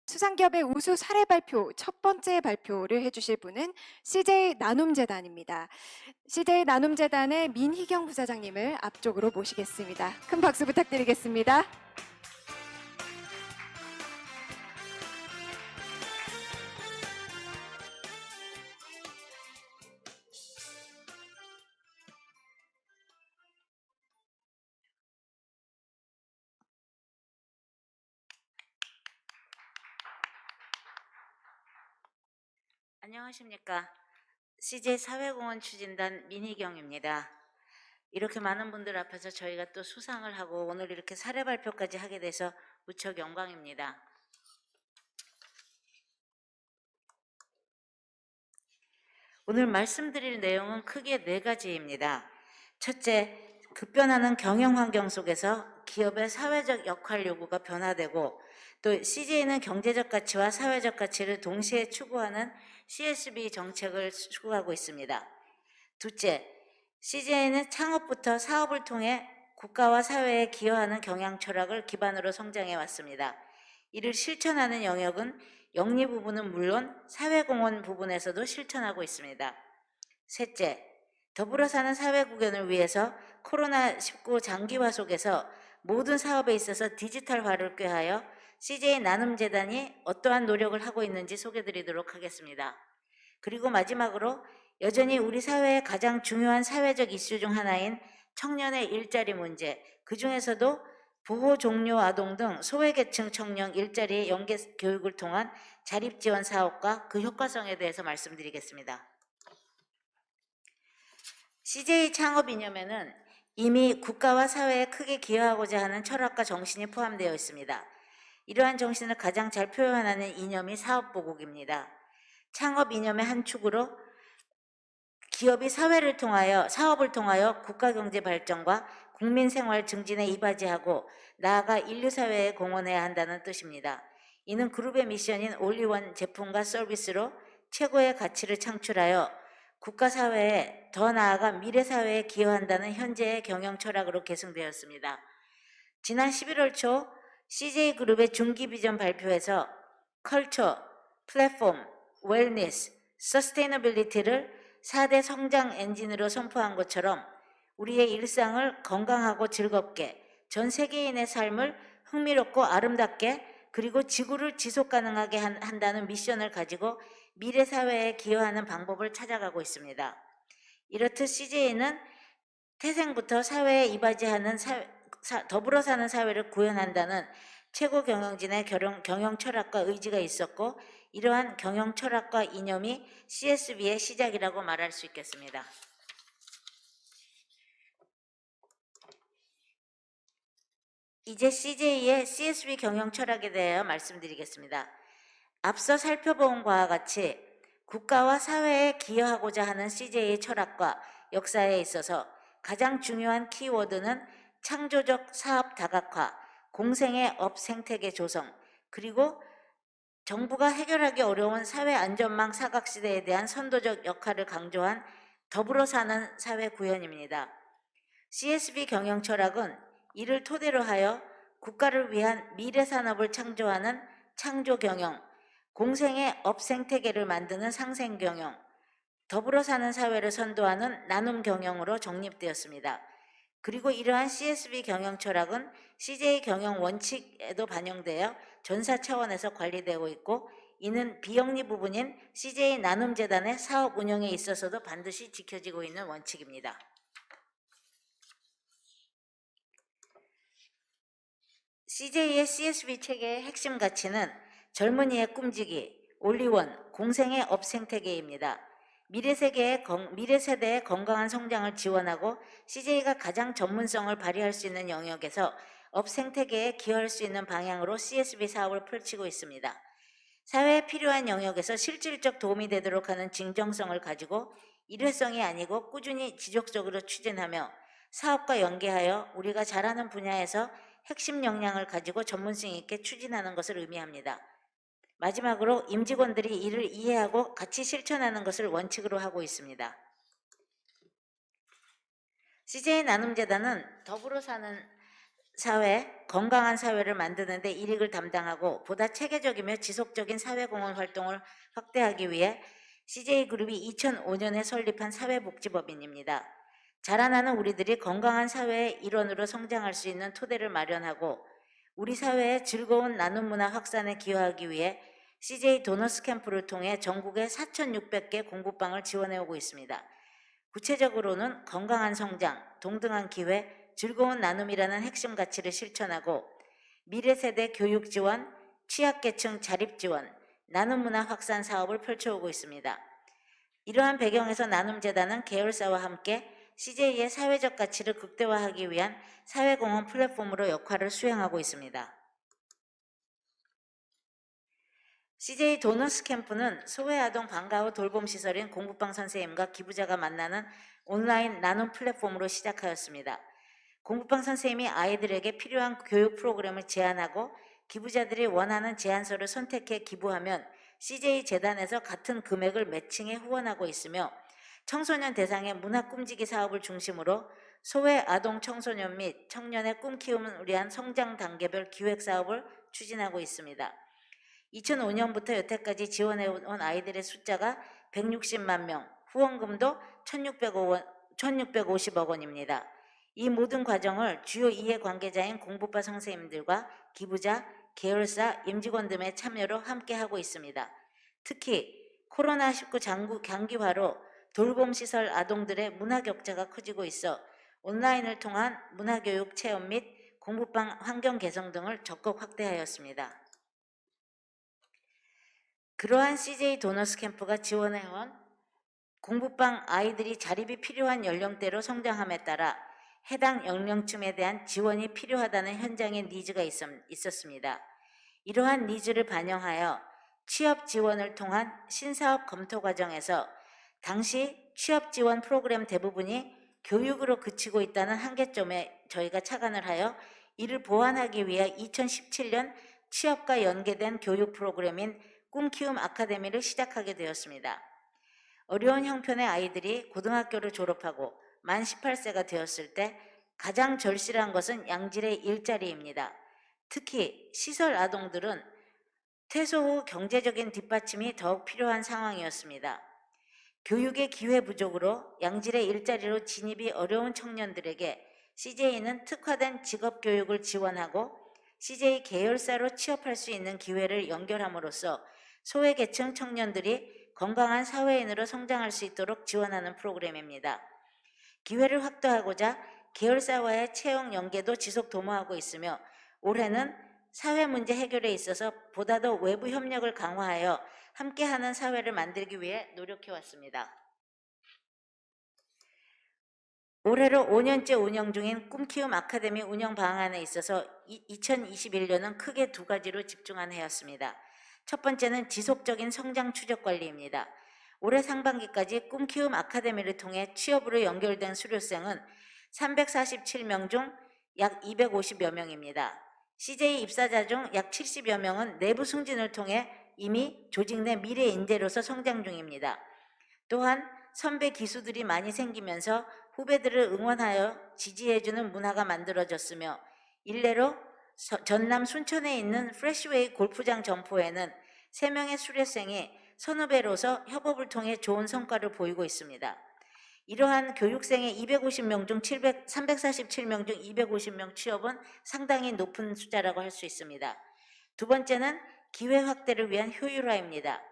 수상기업의 우수 사례 발표 첫 번째 발표를 해주실 분은 CJ 나눔재단입니다. CJ 나눔재단의 민희경 부사장님을 앞쪽으로 모시겠습니다. 큰 박수 부탁드리겠습니다. 안녕하십니까. CJ 사회공헌 추진단 민희경입니다. 이렇게 많은 분들 앞에서 저희가 또 수상을 하고 오늘 이렇게 사례 발표까지 하게 돼서 무척 영광입니다. 오늘 말씀드릴 내용은 크게 4가지입니다. 첫째, 급변하는 경영 환경 속에서 기업의 사회적 역할 요구가 변화되고 또 CJ는 경제적 가치와 사회적 가치를 동시에 추구하는 CSB 정책을 추구하고 있습니다. 둘째, CJ는 창업부터 사업을 통해 국가와 사회에 기여하는 경영 철학을 기반으로 성장해 왔습니다. 이를 실천하는 영역은 영리 부분은 물론 사회공헌 부분에서도 실천하고 있습니다. 셋째, 더불어 사는 사회 구현을 위해서 코로나19 장기화 속에서 모든 사업에 있어서 디지털화를 꾀하여 CJ 나눔재단이 어떠한 노력을 하고 있는지 소개드리도록 하겠습니다. 그리고 마지막으로 여전히 우리 사회의 가장 중요한 사회적 이슈 중 하나인 청년의 일자리 문제, 그 중에서도 보호 종료 아동 등 소외계층 청년 일자리 연계 교육을 통한 자립지원 사업과 그 효과성에 대해서 말씀드리겠습니다. CJ 창업 이념에는 이미 국가와 사회에 크게 기여하고자 하는 철학과 정신이 포함되어 있습니다. 이러한 정신을 가장 잘 표현하는 이념이 사업보국입니다. 창업 이념의 한 축으로 기업이 사업을 통하여 국가 경제 발전과 국민 생활 증진에 이바지하고 나아가 인류 사회에 공헌해야 한다는 뜻입니다. 이는 그룹의 미션인 올리원 제품과 서비스로 최고의 가치를 창출하여 국가 사회에 더 나아가 미래 사회에 기여한다는 현재의 경영 철학으로 계승되었습니다. 지난 11월 초 CJ그룹의 중기 비전 발표에서 컬처, 플랫폼, 웰니스, 서스테이너빌리티를 4대 성장 엔진으로 선포한 것처럼 우리의 일상을 건강하고 즐겁게, 전 세계인의 삶을 흥미롭고 아름답게, 그리고 지구를 지속 가능하게 한다는 미션을 가지고 미래 사회에 기여하는 방법을 찾아가고 있습니다. 이렇듯 CJ는 태생부터 사회에 이바지하는 더불어 사는 사회를 구현한다는 최고 경영진의 경영 철학과 의지가 있었고, 이러한 경영 철학과 이념이 CSB의 시작이라고 말할 수 있겠습니다. 이제 CJ의 CSB 경영 철학에 대해 말씀드리겠습니다. 앞서 살펴본 것과 같이 국가와 사회에 기여하고자 하는 CJ의 철학과 역사에 있어서 가장 중요한 키워드는 창조적 사업 다각화, 공생의 업 생태계 조성, 그리고 정부가 해결하기 어려운 사회 안전망 사각지대에 대한 선도적 역할을 강조한 더불어 사는 사회 구현입니다. CSB 경영 철학은 이를 토대로 하여 국가를 위한 미래 산업을 창조하는 창조 경영, 공생의 업 생태계를 만드는 상생 경영, 더불어 사는 사회를 선도하는 나눔 경영으로 정립되었습니다. 그리고 이러한 CSB 경영 철학은 CJ 경영 원칙에도 반영되어 전사 차원에서 관리되고 있고, 이는 비영리 부분인 CJ 나눔재단의 사업 운영에 있어서도 반드시 지켜지고 있는 원칙입니다. CJ의 CSB 체계의 핵심 가치는 젊은이의 꿈지기, 올리원, 공생의 업 생태계입니다. 미래 세대의 건강한 성장을 지원하고 CJ가 가장 전문성을 발휘할 수 있는 영역에서 업 생태계에 기여할 수 있는 방향으로 CSB 사업을 펼치고 있습니다. 사회에 필요한 영역에서 실질적 도움이 되도록 하는 진정성을 가지고 일회성이 아니고 꾸준히 지속적으로 추진하며 사업과 연계하여 우리가 잘하는 분야에서 핵심 역량을 가지고 전문성 있게 추진하는 것을 의미합니다. 마지막으로 임직원들이 이를 이해하고 같이 실천하는 것을 원칙으로 하고 있습니다. CJ 나눔재단은 더불어 사는 사회, 건강한 사회를 만드는 데 일익을 담당하고 보다 체계적이며 지속적인 사회공헌 활동을 확대하기 위해 CJ그룹이 2005년에 설립한 사회복지법인입니다. 자라나는 우리들이 건강한 사회의 일원으로 성장할 수 있는 토대를 마련하고 우리 사회의 즐거운 나눔 문화 확산에 기여하기 위해 CJ 도너스 캠프를 통해 전국의 4,600개 공부방을 지원해오고 있습니다. 구체적으로는 건강한 성장, 동등한 기회, 즐거운 나눔이라는 핵심 가치를 실천하고 미래 세대 교육 지원, 취약계층 자립 지원, 나눔 문화 확산 사업을 펼쳐오고 있습니다. 이러한 배경에서 나눔재단은 계열사와 함께 CJ의 사회적 가치를 극대화하기 위한 사회공헌 플랫폼으로 역할을 수행하고 있습니다. CJ 도너스 캠프는 소외아동 방과 후 돌봄 시설인 공부방 선생님과 기부자가 만나는 온라인 나눔 플랫폼으로 시작하였습니다. 공부방 선생님이 아이들에게 필요한 교육 프로그램을 제안하고 기부자들이 원하는 제안서를 선택해 기부하면 CJ 재단에서 같은 금액을 매칭해 후원하고 있으며 청소년 대상의 문화 꿈지기 사업을 중심으로 소외 아동 청소년 및 청년의 꿈 키움을 위한 성장 단계별 기획 사업을 추진하고 있습니다. 2005년부터 여태까지 지원해온 아이들의 숫자가 160만 명, 후원금도 1,650억 원입니다. 이 모든 과정을 주요 이해관계자인 공부파 선생님들과 기부자, 계열사, 임직원 등의 참여로 함께하고 있습니다. 특히 코로나19 장기화로 돌봄시설 아동들의 문화격차가 커지고 있어 온라인을 통한 문화교육 체험 및 공부방 환경 개선 등을 적극 확대하였습니다. 그러한 CJ 도너스 캠프가 지원해온 공부방 아이들이 자립이 필요한 연령대로 성장함에 따라 해당 연령층에 대한 지원이 필요하다는 현장의 니즈가 있었습니다. 이러한 니즈를 반영하여 취업 지원을 통한 신사업 검토 과정에서 당시 취업 지원 프로그램 대부분이 교육으로 그치고 있다는 한계점에 저희가 착안을 하여 이를 보완하기 위해 2017년 취업과 연계된 교육 프로그램인 꿈키움 아카데미를 시작하게 되었습니다. 어려운 형편의 아이들이 고등학교를 졸업하고 만 18세가 되었을 때 가장 절실한 것은 양질의 일자리입니다. 특히 시설 아동들은 퇴소 후 경제적인 뒷받침이 더욱 필요한 상황이었습니다. 교육의 기회 부족으로 양질의 일자리로 진입이 어려운 청년들에게 CJ는 특화된 직업교육을 지원하고 CJ 계열사로 취업할 수 있는 기회를 연결함으로써 소외계층 청년들이 건강한 사회인으로 성장할 수 있도록 지원하는 프로그램입니다. 기회를 확대하고자 계열사와의 채용 연계도 지속 도모하고 있으며 올해는 사회 문제 해결에 있어서 보다 더 외부 협력을 강화하여 함께하는 사회를 만들기 위해 노력해왔습니다. 올해로 5년째 운영 중인 꿈키움 아카데미 운영 방안에 있어서 2021년은 크게 두 가지로 집중한 해였습니다. 첫 번째는 지속적인 성장 추적 관리입니다. 올해 상반기까지 꿈키움 아카데미를 통해 취업으로 연결된 수료생은 347명 중 약 250여 명입니다. CJ 입사자 중 약 70여 명은 내부 승진을 통해 이미 조직 내 미래 인재로서 성장 중입니다. 또한 선배 기수들이 많이 생기면서 후배들을 응원하여 지지해주는 문화가 만들어졌으며 일례로 전남 순천에 있는 프레시웨이 골프장 점포에는 3명의 수료생이 선후배로서 협업을 통해 좋은 성과를 보이고 있습니다. 이러한 교육생의 250명 중 347명 중 250명 취업은 상당히 높은 숫자라고 할 수 있습니다. 두 번째는 기회 확대를 위한 효율화입니다.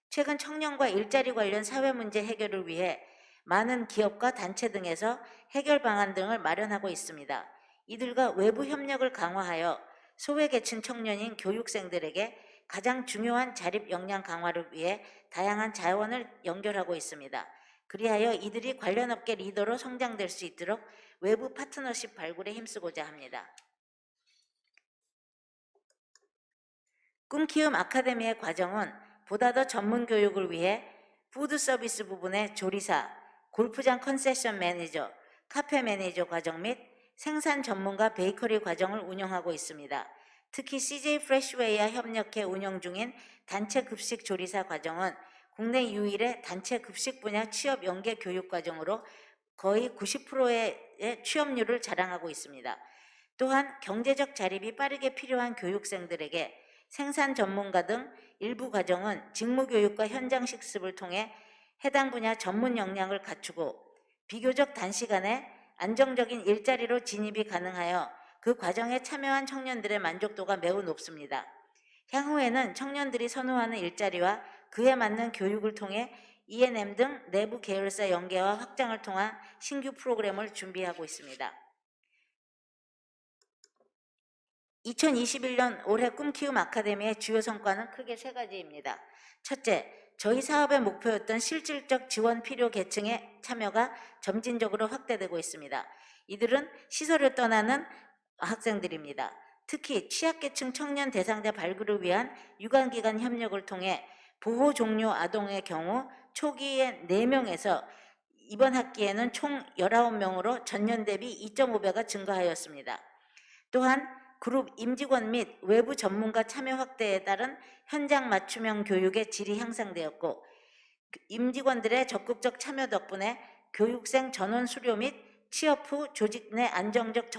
최근 청년과 일자리 관련 사회 문제 해결을 위해 많은 기업과 단체 등에서 해결 방안 등을 마련하고 있습니다. 이들과 외부 협력을 강화하여 소외계층 청년인 교육생들에게 가장 중요한 자립 역량 강화를 위해 다양한 자원을 연결하고 있습니다. 그리하여 이들이 관련 업계 리더로 성장될 수 있도록 외부 파트너십 발굴에 힘쓰고자 합니다. 꿈키움 아카데미의 과정은 보다 더 전문 교육을 위해 푸드 서비스 부분의 조리사, 골프장 컨세션 매니저, 카페 매니저 과정 및 생산 전문가 베이커리 과정을 운영하고 있습니다. 특히 CJ 프레시웨이와 협력해 운영 중인 단체 급식 조리사 과정은 국내 유일의 단체 급식 분야 취업 연계 교육 과정으로 거의 90%의 취업률을 자랑하고 있습니다. 또한 경제적 자립이 빠르게 필요한 교육생들에게 생산 전문가 등 일부 과정은 직무교육과 현장 실습을 통해 해당 분야 전문 역량을 갖추고 비교적 단시간에 안정적인 일자리로 진입이 가능하여 그 과정에 참여한 청년들의 만족도가 매우 높습니다. 향후에는 청년들이 선호하는 일자리와 그에 맞는 교육을 통해 E&M 등 내부 계열사 연계와 확장을 통한 신규 프로그램을 준비하고 있습니다. 2021년 올해 꿈키움 아카데미의 주요 성과는 크게 세 가지입니다. 첫째, 저희 사업의 목표였던 실질적 지원 필요 계층의 참여가 점진적으로 확대되고 있습니다. 이들은 시설을 떠나는 학생들입니다. 특히 취약계층 청년 대상자 발굴을 위한 유관기관 협력을 통해 보호 종료 아동의 경우 초기에 4명에서 이번 학기에는 총 19명으로 전년 대비 2.5배가 증가하였습니다. 또한 그룹 임직원 및 외부 전문가 참여 확대에 따른 현장 맞춤형 교육의 질이 향상되었고, 임직원들의 적극적 참여 덕분에 교육생 전원 수료 및 취업 후 조직 내 안정적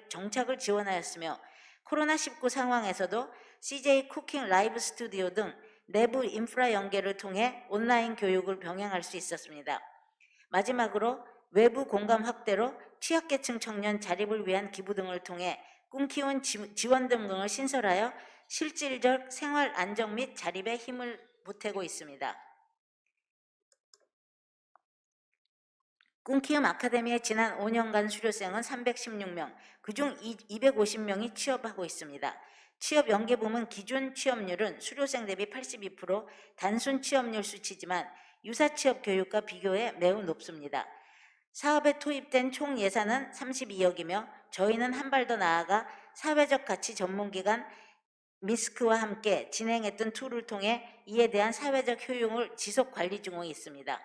정착을 지원하였으며, 코로나19 상황에서도 CJ 쿠킹 라이브 스튜디오 등 내부 인프라 연계를 통해 온라인 교육을 병행할 수 있었습니다. 마지막으로 외부 공감 확대로 취약계층 청년 자립을 위한 기부 등을 통해 꿈키운 지원금 등을 신설하여 실질적 생활 안정 및 자립에 힘을 보태고 있습니다. 꿈키움 아카데미의 지난 5년간 수료생은 316명, 그중 250명이 취업하고 있습니다. 취업 연계 부문 기준 취업률은 수료생 대비 82%, 단순 취업률 수치지만 유사 취업 교육과 비교해 매우 높습니다. 사업에 투입된 총 예산은 32억이며 저희는 한 발 더 나아가 사회적 가치 전문기관 미스크와 함께 진행했던 툴을 통해 이에 대한 사회적 효용을 지속 관리 중에 있습니다.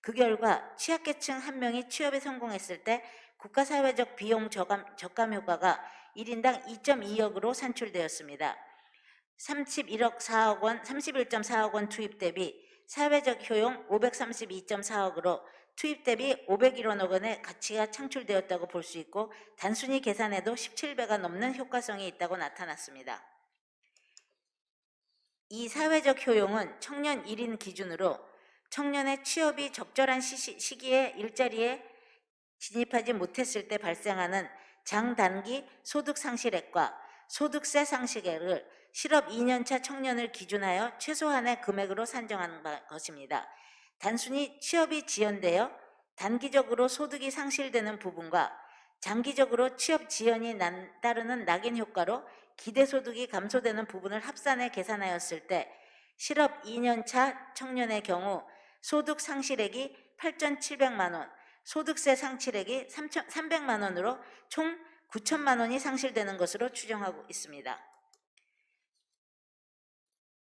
그 결과 취약계층 한 명이 취업에 성공했을 때 국가사회적 비용 적감 효과가 1인당 2.2억으로 산출되었습니다. 31.4억 원 투입 대비 사회적 효용 532.4억으로 투입 대비 501억 원의 가치가 창출되었다고 볼 수 있고, 단순히 계산해도 17배가 넘는 효과성이 있다고 나타났습니다. 이 사회적 효용은 청년 1인 기준으로 청년의 취업이 적절한 시기에 일자리에 진입하지 못했을 때 발생하는 장단기 소득 상실액과 소득세 상실액을 실업 2년차 청년을 기준하여 최소한의 금액으로 산정한 것입니다. 단순히 취업이 지연되어 단기적으로 소득이 상실되는 부분과 장기적으로 취업 지연이 따르는 낙인 효과로 기대소득이 감소되는 부분을 합산해 계산하였을 때 실업 2년차 청년의 경우 소득 상실액이 8,700만 원, 소득세 상실액이 300만 원으로 총 9천만 원이 상실되는 것으로 추정하고 있습니다.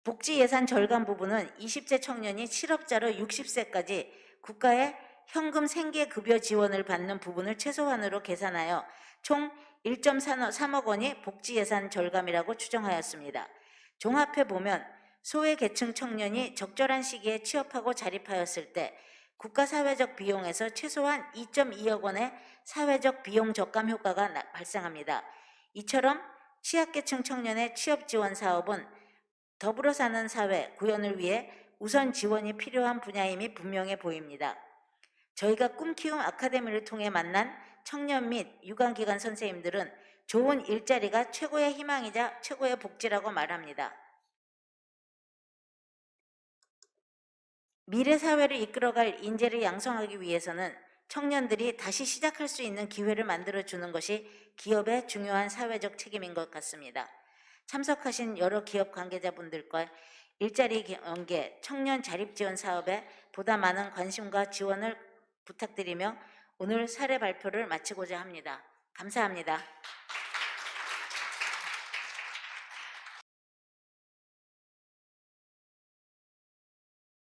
복지 예산 절감 부분은 20세 청년이 실업자로 60세까지 국가의 현금 생계급여 지원을 받는 부분을 최소한으로 계산하여 총 1.3억 원이 복지 예산 절감이라고 추정하였습니다. 종합해 보면 소외계층 청년이 적절한 시기에 취업하고 자립하였을 때 국가 사회적 비용에서 최소한 2.2억 원의 사회적 비용 적감 효과가 발생합니다. 이처럼 취약계층 청년의 취업 지원 사업은 더불어 사는 사회 구현을 위해 우선 지원이 필요한 분야임이 분명해 보입니다. 저희가 꿈키움 아카데미를 통해 만난 청년 및 유관기관 선생님들은 좋은 일자리가 최고의 희망이자 최고의 복지라고 말합니다. 미래 사회를 이끌어갈 인재를 양성하기 위해서는 청년들이 다시 시작할 수 있는 기회를 만들어주는 것이 기업의 중요한 사회적 책임인 것 같습니다. 참석하신 여러 기업 관계자분들과 일자리 연계, 청년 자립 지원 사업에 보다 많은 관심과 지원을 부탁드리며 오늘 사례 발표를 마치고자 합니다. 감사합니다.